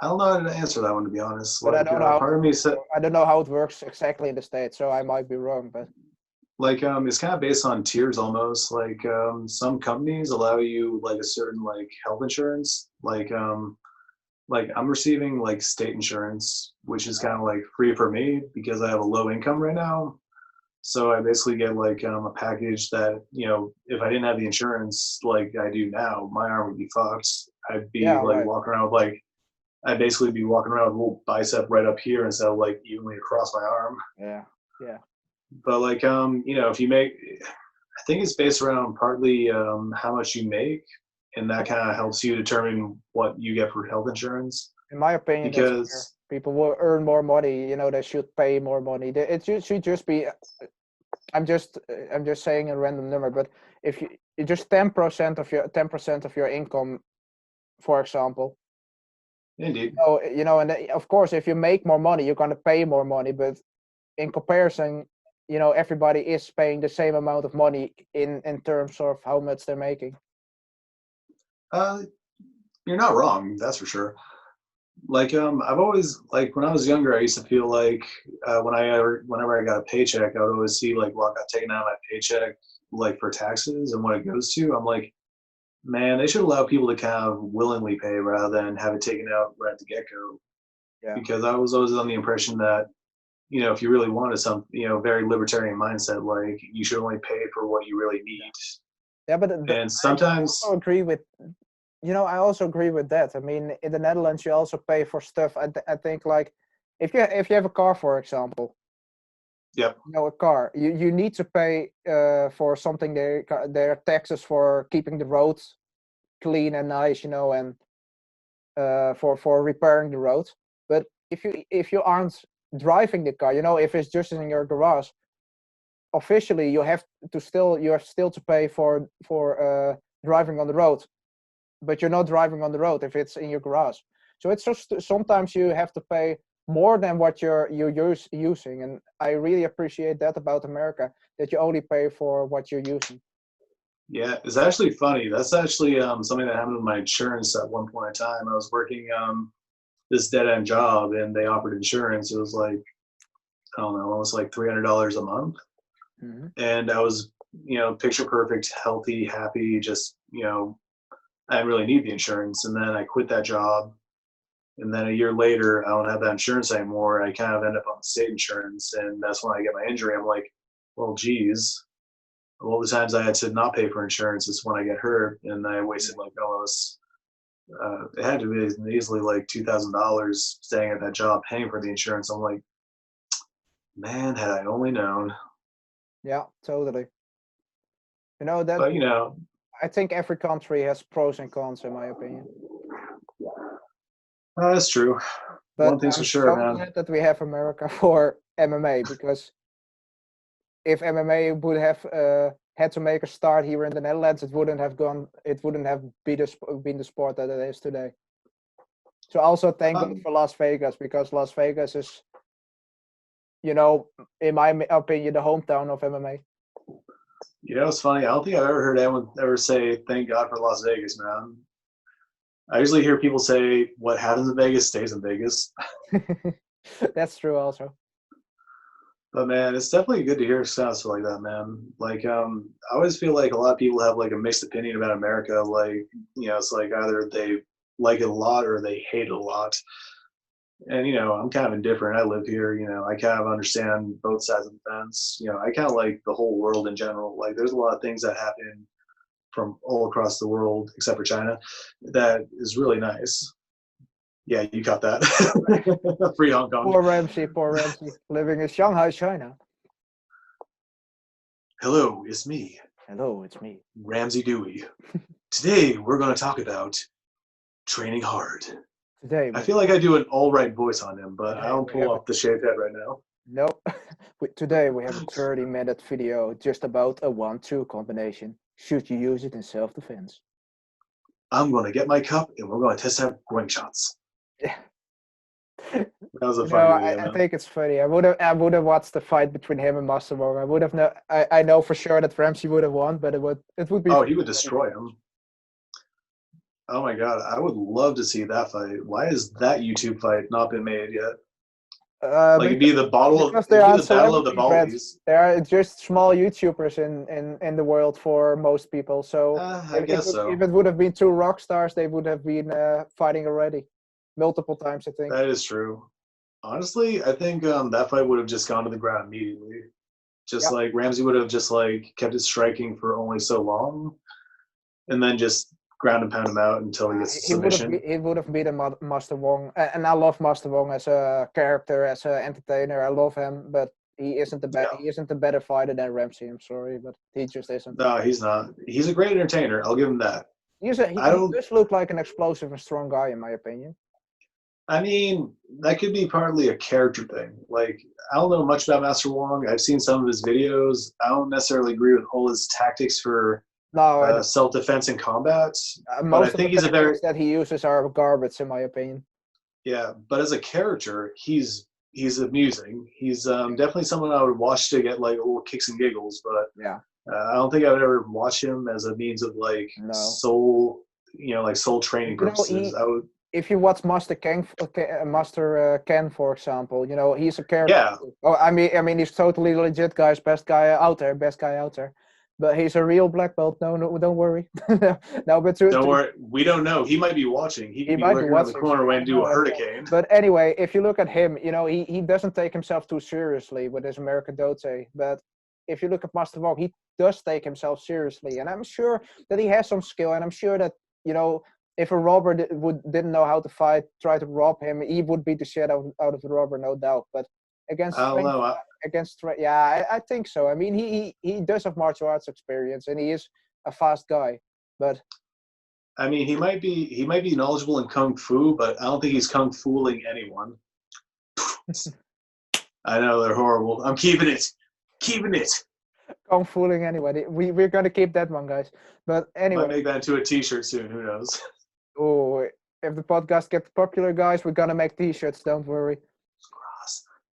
don't know how to answer that one, to be honest. But Like, part of me said, I don't know how it works exactly in the States, so I might be wrong. But like, it's kind of based on tiers almost. Like, some companies allow you like a certain like health insurance. Like I'm receiving like state insurance, which is kind of like free for me because I have a low income right now. So I basically get like a package that, if I didn't have the insurance like I do now, my arm would be fucked. I'd be yeah, like right. walking around with like I'd basically be walking around with a little bicep right up here instead of like evenly across my arm. Yeah, yeah. But like if you make, I think it's based around partly how much you make, and that kind of helps you determine what you get for health insurance. In my opinion, that's fair. Because People will earn more money. They should pay more money. Should just be. I'm just saying a random number, but if you just 10% of your income, for example, indeed, and of course, if you make more money, you're gonna pay more money. But in comparison, everybody is paying the same amount of money in terms of how much they're making. uh, you're not wrong. That's for sure. Like I've always like when I was younger, I used to feel like whenever I got a paycheck, I would always see like what got taken out of my paycheck, like for taxes and what it goes to. I'm like, man, they should allow people to kind of willingly pay rather than have it taken out right at the get go. Yeah. Because I was always on the impression that if you really wanted some, very libertarian mindset, like you should only pay for what you really need. Yeah, but And I sometimes, also agree with. I also agree with that. I mean, in the Netherlands, you also pay for stuff. I think like if you have a car, for example, yep, a car, you need to pay for something. There are taxes for keeping the roads clean and nice, and for repairing the roads. But if you aren't driving the car, if it's just in your garage, officially you have still to pay for driving on the road, but you're not driving on the road if it's in your garage. So it's just sometimes you have to pay more than what you're using, and I really appreciate that about America, that you only pay for what you're using. yeah, it's actually funny. That's actually something that happened with my insurance at one point in time. I was working this dead end job, and they offered insurance. It was like, I don't know, almost like $300 a month, Mm-hmm. and I was picture perfect, healthy, happy. Just I didn't really need the insurance, and then I quit that job. And then a year later, I don't have that insurance anymore. I kind of end up on state insurance, and that's when I get my injury. I'm like, well, geez, all the times I had to not pay for insurance is when I get hurt, and I wasted like almost it had to be easily like $2,000 staying at that job paying for the insurance. I'm like, man, had I only known. Yeah, totally. That But I think every country has pros and cons, in my opinion. that's true. But One thing's for I'm sure, so man. glad that we have America for MMA, because if MMA would have had to make a start here in the Netherlands, it wouldn't have gone. It wouldn't have been the sport that it is today. So also thank God for Las Vegas, because Las Vegas is, in my opinion, the hometown of MMA. It's funny. I don't think I've ever heard anyone ever say "Thank God for Las Vegas," man. I usually hear people say, "What happens in Vegas stays in Vegas." That's true, also. But man, it's definitely good to hear stuff like that, man. Like, I always feel like a lot of people have like a mixed opinion about America. Like, it's like either they like it a lot or they hate it a lot. And I'm kind of indifferent. I live here. I kind of understand both sides of the fence. I kind of like the whole world in general. Like, there's a lot of things that happen from all across the world, except for China, that is really nice. Yeah, you got that. Free Hong Kong. Poor Ramsey, living in Shanghai, China. Hello, it's me, Hello, it's me. Ramsey Dewey. Today we're going to talk about training hard. Today, I feel like I do an all right voice on him, but I don't we pull have off the shaved head right now. nope. Today we have a 30-minute video just about a 1-2 combination. Should you use it in self-defense? I'm going to get my cup and we're going to test out wing shots. Yeah. That was a funny video, I man. think it's funny. I would have watched the fight between him and Master Wong. I would have I know for sure that Ramsey would have won, but it would be. Oh, he would destroy him. Oh my god, I would love to see that fight. Why has that YouTube fight not been made yet? Like it'd be the battle of the battle of the ballies. There are just small YouTubers in the world for most people. So I guess so. If it would have been 2 rock stars, they would have been fighting already, multiple times. I think that is true. Honestly, I think that fight would have just gone to the ground immediately. Just like Ramsey would have just like kept it striking for only so long, and then just ground and pound him out until he gets submission. He would have beaten Master Wong, and I love Master Wong as a character, as an entertainer. I love him, but he isn't he isn't a better fighter than Ramsey. I'm sorry, but he just isn't. No, he's not. He's a great entertainer. I'll give him that. He does look like an explosive and strong guy, in my opinion. I mean, that could be partly a character thing. Like, I don't know much about Master Wong. I've seen some of his videos. I don't necessarily agree with all his tactics for self-defense and combat. But I think he's a very that he uses are garbage, in my opinion. Yeah, but as a character, he's amusing. He's definitely someone I would watch to get like little kicks and giggles. But yeah, I don't think I would ever watch him as a means of like soul, like soul training purposes. I would. If you watch Master Ken, for example, he's a character. Yeah. Oh, I mean, he's totally legit, guys. Best guy out there. But he's a real black belt. No, don't worry. No, but don't worry. We don't know. He might be watching. He might be around the corner when do a hurricane. But anyway, if you look at him, he doesn't take himself too seriously with his American Dote. But if you look at Master Wong, he does take himself seriously, and I'm sure that he has some skill, and I'm sure that if a robber didn't know how to fight, try to rob him, he would beat the shit out of the robber, no doubt. But against I think so. I mean, he does have martial arts experience, and he is a fast guy. But I mean, he might be knowledgeable in kung fu, but I don't think he's kung fuling anyone. I know they're horrible. I'm keeping it. Kung fuling anyway. We're gonna keep that one, guys. But anyway, might make that into a T-shirt soon. Who knows? Oh, if the podcast gets popular, guys, we're gonna make T-shirts. Don't worry.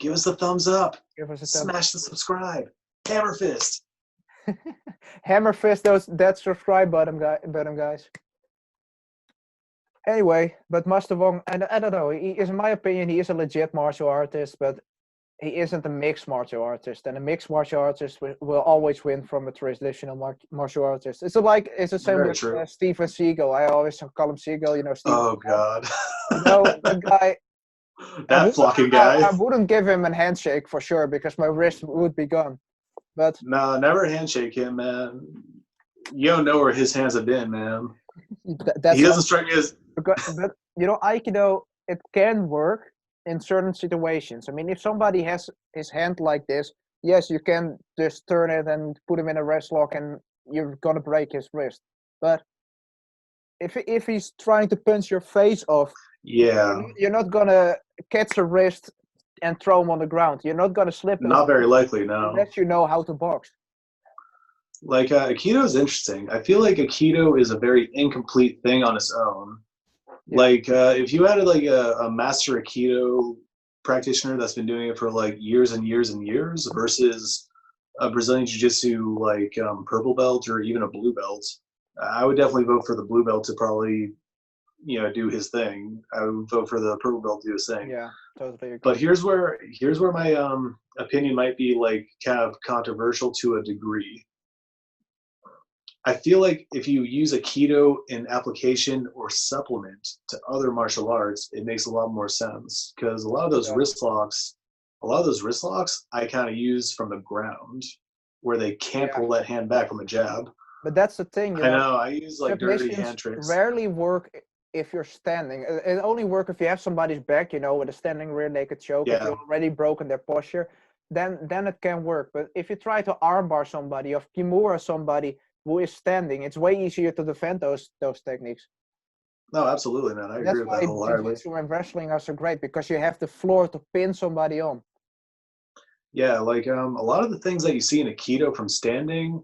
Give us a thumbs up. Give us a smash the subscribe. Hammer fist. Hammer fist that subscribe button, guys. Anyway, but Master Wong, and I don't know. He is, in my opinion, he is a legit martial artist, but he isn't a mixed martial artist. And a mixed martial artist will always win from a traditional martial artist. It's the same with Steven Seagal. I always call him Seagal. Steven. Oh God. The guy. That flocking guy. I wouldn't give him a handshake for sure because my wrist would be gone. But no, never handshake him, man. You don't know where his hands have been, man. He doesn't strike me as. But Aikido, it can work in certain situations. I mean, if somebody has his hand like this, yes, you can just turn it and put him in a wrist lock, and you're gonna break his wrist. But if he's trying to punch your face off, you're not gonna catch a wrist and throw him on the ground. You're not gonna slip. Not very likely, no. Unless you know how to box. Like Aikido is interesting. I feel like Aikido is a very incomplete thing on its own. Yeah. Like if you had like a master Aikido practitioner that's been doing it for like years and years and years versus a Brazilian Jiu-Jitsu like purple belt or even a blue belt, I would definitely vote for the blue belt to probably do his thing. I would vote for the purple belt to do his thing. Yeah, totally agree. But here's where my opinion might be like kind of controversial to a degree. I feel like if you use Aikido in application or supplement to other martial arts, it makes a lot more sense because a lot of those wrist locks, I kind of use from the ground where they can't pull that hand back from a jab. But that's the thing. I know. I use like dirty hand tricks. Rarely work if you're standing. It only works if you have somebody's back, with a standing rear naked choke. If Yeah. you've already broken their posture, then it can work. But if you try to armbar somebody or Kimura somebody who is standing, it's way easier to defend those techniques. No, absolutely, man. I agree That's with that why wholeheartedly. jiu-jitsu and wrestling are so great, because you have the floor to pin somebody on. Yeah, like a lot of the things that you see in Aikido from standing,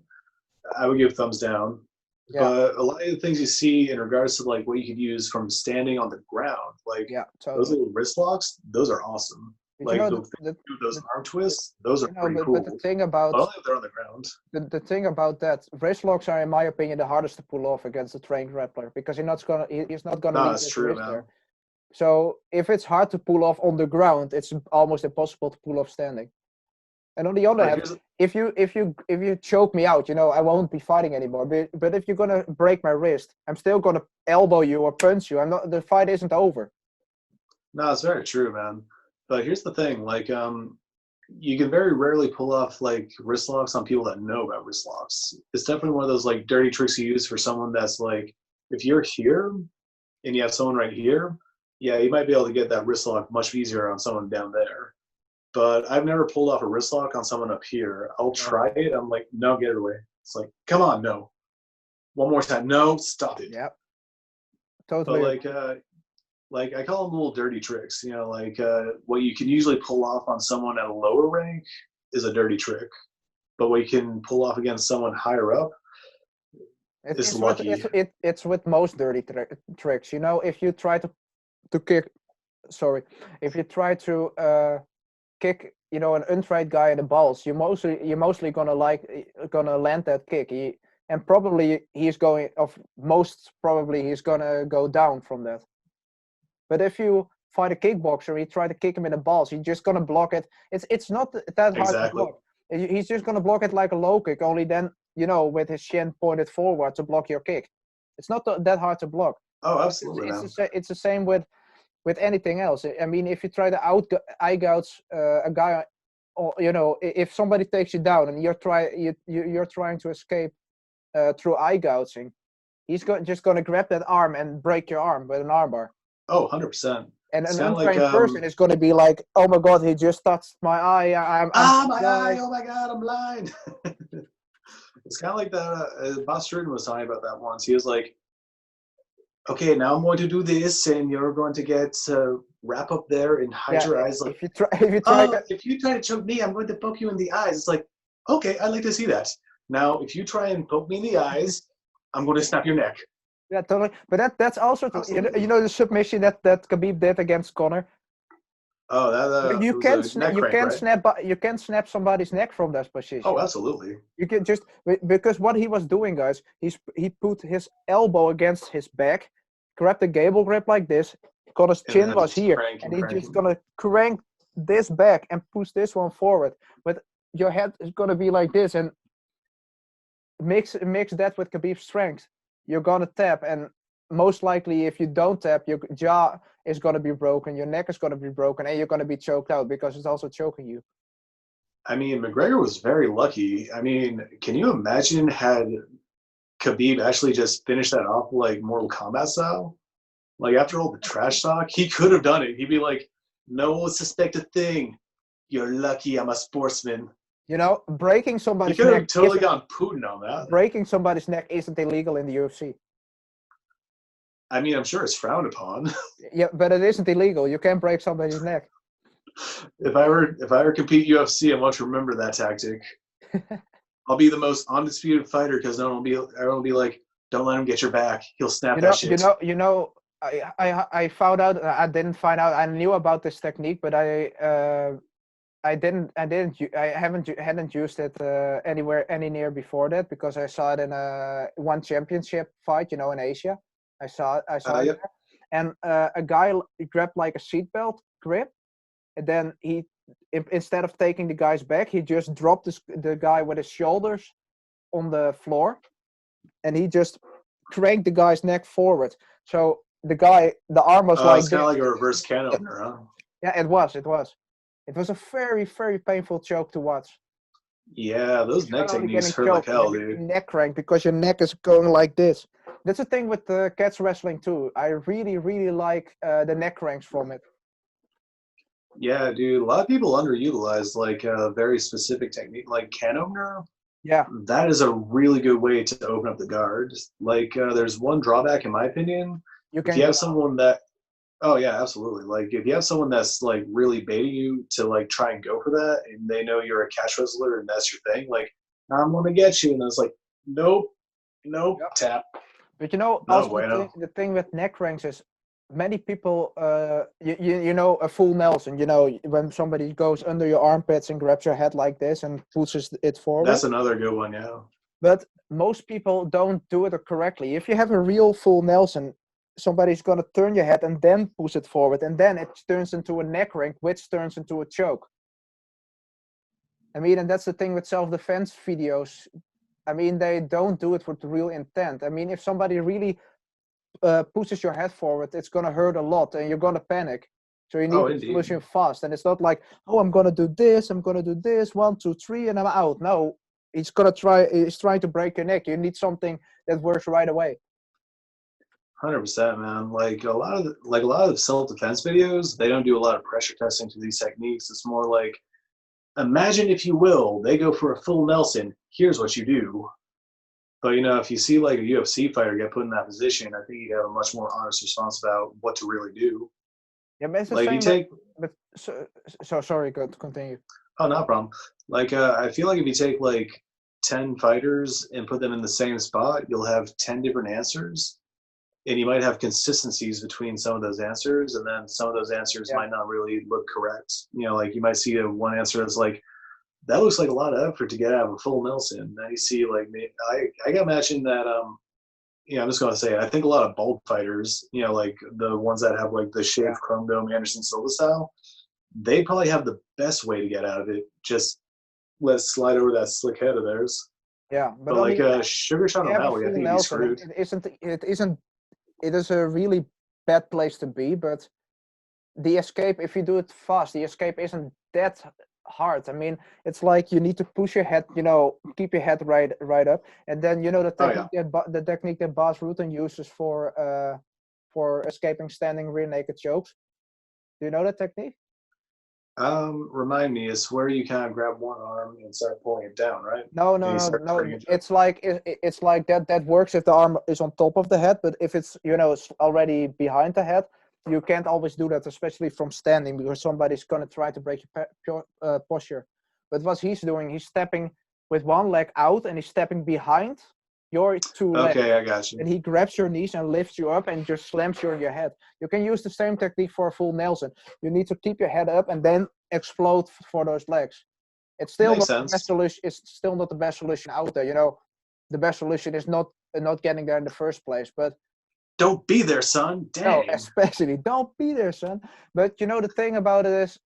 I would give thumbs down. Yeah. But a lot of the things you see in regards to like what you could use from standing on the ground, like Yeah, those totally. little wrist locks, those are awesome. But Like those arm twists, those are pretty cool. but the thing about But only if they're on the ground. the thing about that, wrist locks are, in my opinion, the hardest to pull off against a trained grappler, because he's not gonna No, leave that's his true, wrist man. there. So if it's hard to pull off on the ground, it's almost impossible to pull off standing. And on the other Like, hand, if you choke me out, I won't be fighting anymore. But if you're gonna break my wrist, I'm still gonna elbow you or punch you. The fight isn't over. no, it's very true, man. But here's the thing, like you can very rarely pull off like wrist locks on people that know about wrist locks. It's definitely one of those like dirty tricks you use for someone that's like, if you're here and you have someone right here, yeah, you might be able to get that wrist lock much easier on someone down there. But I've never pulled off a wrist lock on someone up here. I'll try it. I'm like, no, get it away. It's like, come on, no. One more time. No, stop it. Yep. Totally. But like I call them little dirty tricks. Like what you can usually pull off on someone at a lower rank is a dirty trick. But what you can pull off against someone higher up, it's lucky. It's with most dirty tricks. If you try to kick, if you try to kick, an untried guy in the balls, you're mostly gonna land that kick. He's gonna go down from that. But if you fight a kickboxer, you try to kick him in the balls, he's just gonna block it. It's not that hard to block. He's just gonna block it like a low kick, only then with his shin pointed forward to block your kick. It's not that hard to block. Oh, absolutely. It's the same with anything else. I mean, if you try to eye gouge a guy, or if somebody takes you down and you're trying to escape through eye gouging, he's just going to grab that arm and break your arm with an armbar. Oh, 100%. And an untrained person is going to be like, "Oh my God, he just touched my eye. I'm my eye! Oh my God, I'm blind." It's kind of like that. Boss Struden was talking about that once. He was like, "Okay, now I'm going to do this, and you're going to get wrap up there and hide your eyes." Like, if you try to choke me, I'm going to poke you in the eyes. It's like, okay, I'd like to see that. Now, if you try and poke me in the eyes, I'm going to snap your neck. Yeah, totally. But that's also the submission that Khabib did against Conor. Oh, that you can snap somebody's neck from that position. Oh, absolutely. You can just, because what he was doing, guys, he put his elbow against his back, grabbed the gable grip like this. Conor's chin was here, and he's just gonna crank this back and push this one forward. But your head is gonna be like this, and mix that with Khabib's strength. You're gonna tap, and most likely, if you don't tap, your jaw is gonna be broken, your neck is gonna be broken, and you're gonna be choked out because it's also choking you. I mean, McGregor was very lucky. I mean, can you imagine had Khabib actually just finished that off like Mortal Kombat style? Like after all the trash talk, he could have done it. He'd be like, "No one suspect a thing. You're lucky I'm a sportsman." Breaking somebody's neck. He could have totally gone Putin on that. Breaking somebody's neck isn't illegal in the UFC. I mean, I'm sure it's frowned upon. Yeah, but it isn't illegal. You can't break somebody's neck. If I ever compete UFC, I want to remember that tactic. I'll be the most undisputed fighter because everyone will be like, "Don't let him get your back. He'll snap that shit." I found out. I didn't find out. I knew about this technique, but I hadn't used it any near before that, because I saw it in one championship fight, in Asia. I saw it Yep. there. And a guy grabbed like a seatbelt grip, and then he, instead of taking the guy's back, he just dropped the guy with his shoulders on the floor, and he just cranked the guy's neck forward. So the arm was like. It's kind of like a reverse can opener, huh? Yeah, it was. It was a very, very painful choke to watch. Yeah, those neck techniques hurt like hell, dude. Neck crank, because your neck is going like this. That's the thing with the cats wrestling too. I really, really like the neck cranks from it. Yeah, dude. A lot of people underutilize like a very specific technique, like can opener. Yeah, That is a really good way to open up the guard. Like, there's one drawback, in my opinion. you If can you go have down. someone that, oh yeah, absolutely. Like, if you have someone that's like really baiting you to like try and go for that, and they know you're a cash wrestler and that's your thing, like, I'm gonna get you, and it's like, nope, nope, Yeah. tap, But you know, no also bueno. the thing with neck cranks is many people, you know, a full Nelson. You know, when somebody goes under your armpits and grabs your head like this and pushes it forward. That's another good one, yeah. But most people don't do it correctly. If you have a real full Nelson, somebody's gonna turn your head and then push it forward, and then it turns into a neck crank, which turns into a choke. I mean, and that's the thing with self-defense videos. I mean, they don't do it with the real intent. I mean, if somebody really pushes your head forward, it's gonna hurt a lot, and you're gonna panic. So you need Oh, the indeed. solution fast, and it's not like, oh, I'm gonna do this, 1, 2, 3, and I'm out. No, he's gonna try. He's trying to break your neck. You need something that works right away. 100%, man. Like a lot of self-defense videos, they don't do a lot of pressure testing to these techniques. It's more like, imagine if you will, they go for a full Nelson. Here's what you do. But if you see like a UFC fighter get put in that position, I think you have a much more honest response about what to really do. Yeah, but it's the Like if you same. take, But so sorry. Go continue. oh, no problem. Like I feel like if you take like 10 fighters and put them in the same spot, you'll have 10 different answers, and you might have consistencies between some of those answers, and then some of those answers Yeah. might not really look correct. Like you might see one answer that's like, that looks like a lot of effort to get out of a full Nelson. Now you see like I got imagine that I'm just gonna say it. I think a lot of bold fighters, like the ones that have like the Yeah. shaved chrome dome Anderson Silva style, they probably have the best way to get out of it. Just let's slide over that slick head of theirs. Yeah, but But I like mean, Sugar if Sean you have a O'Malley, I full think he'd be Nelson, screwed. it isn't. It isn't. It is a really bad place to be. But the escape, if you do it fast, the escape isn't that hard. I mean, it's like you need to push your head, keep your head right up, and then the Oh yeah. technique the technique that Bas Rutten uses for escaping standing rear naked chokes. Do you know that technique? Remind me, it's where you kind of grab one arm and start pulling it down, right? No, And no, you no, start turning no. into it. It's like that works if the arm is on top of the head, but if it's it's already behind the head, you can't always do that, especially from standing, because somebody's gonna try to break your posture. But what he's doing, he's stepping with one leg out and he's stepping behind your two legs, Okay, I got you. and he grabs your knees and lifts you up and just slams you on your head. You can use the same technique for a full Nelson. You need to keep your head up and then explode for those legs. It's still Makes not the best sense. solution. It's still not the best solution out there. The best solution is not getting there in the first place. But Don't be there, son. no, Dang. especially don't be there, son. But the thing about it is,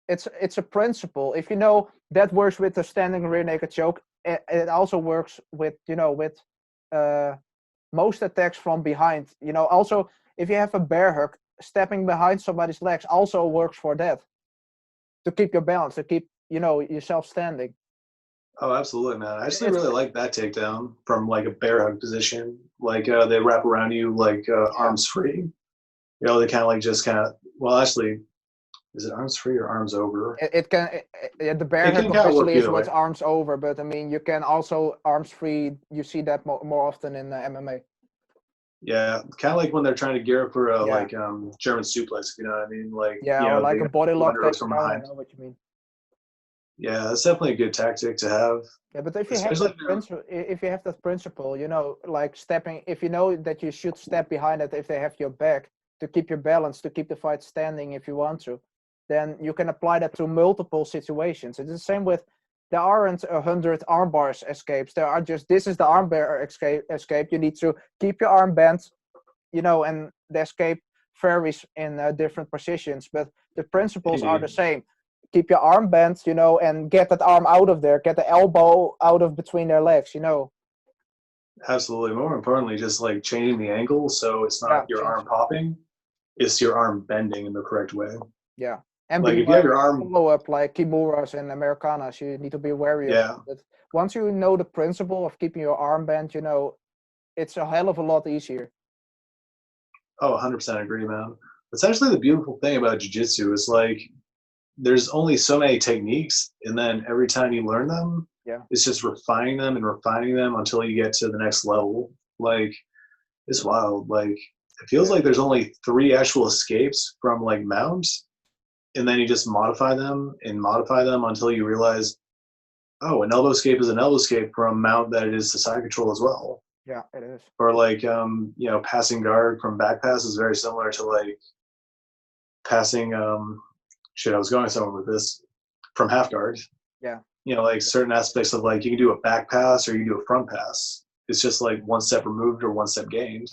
it's a principle. If that works with the standing rear naked choke, it also works with with uh, most attacks from behind. Also if you have a bear hug, stepping behind somebody's legs also works for that, to keep your balance, to keep yourself standing. Oh, absolutely, man. I actually It's really like that takedown from like a bear hug position. Like they wrap around you like yeah. arms free. They kind of like just kind of. Well, actually, is it arms free or arms over? It can the bear It hug can kind of work officially is either way. with arms over, but I mean you can also arms free. You see that more often in MMA. Yeah, kind of like when they're trying to gear up for a Yeah, like German suplex. If you know what I mean? Like yeah, or they like a got body lock underhooks from takedown. I behind. know what you mean. Yeah, that's definitely a good tactic to have, Yeah, but if you have especially that principle, like stepping, if you know that you should step behind it if they have your back, to keep your balance, to keep the fight standing if you want to, then you can apply that to multiple situations. It's the same with, there aren't 100 arm bars escapes. There are just, this is the arm bar escape. You need to keep your arm bent, and the escape varies in different positions, but the principles are the indeed. same. Keep your arm bent, and get that arm out of there, get the elbow out of between their legs. Absolutely. More importantly, just like changing the angle so it's Yeah, not your change. arm popping, it's your arm bending in the correct way. Yeah, and Like be if you have wary your of arm, follow up like Kimuras and Americanas. You need to be wary of yeah, that. But once you know the principle of keeping your arm bent, it's a hell of a lot easier. Oh, 100% agree, man. That's actually the beautiful thing about jiu-jitsu is like there's only so many techniques, and then every time you learn them, Yeah. it's just refining them and refining them until you get to the next level. Like it's wild. Like it feels Yeah. like there's only 3 actual escapes from like mounts, and then you just modify them and modify them until you realize, oh, an elbow escape is an elbow escape from mount that it is to side control as well. Yeah, it is. Or like passing guard from back pass is very similar to like passing I was going somewhere with this from half guard. Yeah. Like certain aspects of like you can do a back pass or you can do a front pass. It's just like one step removed or one step gained.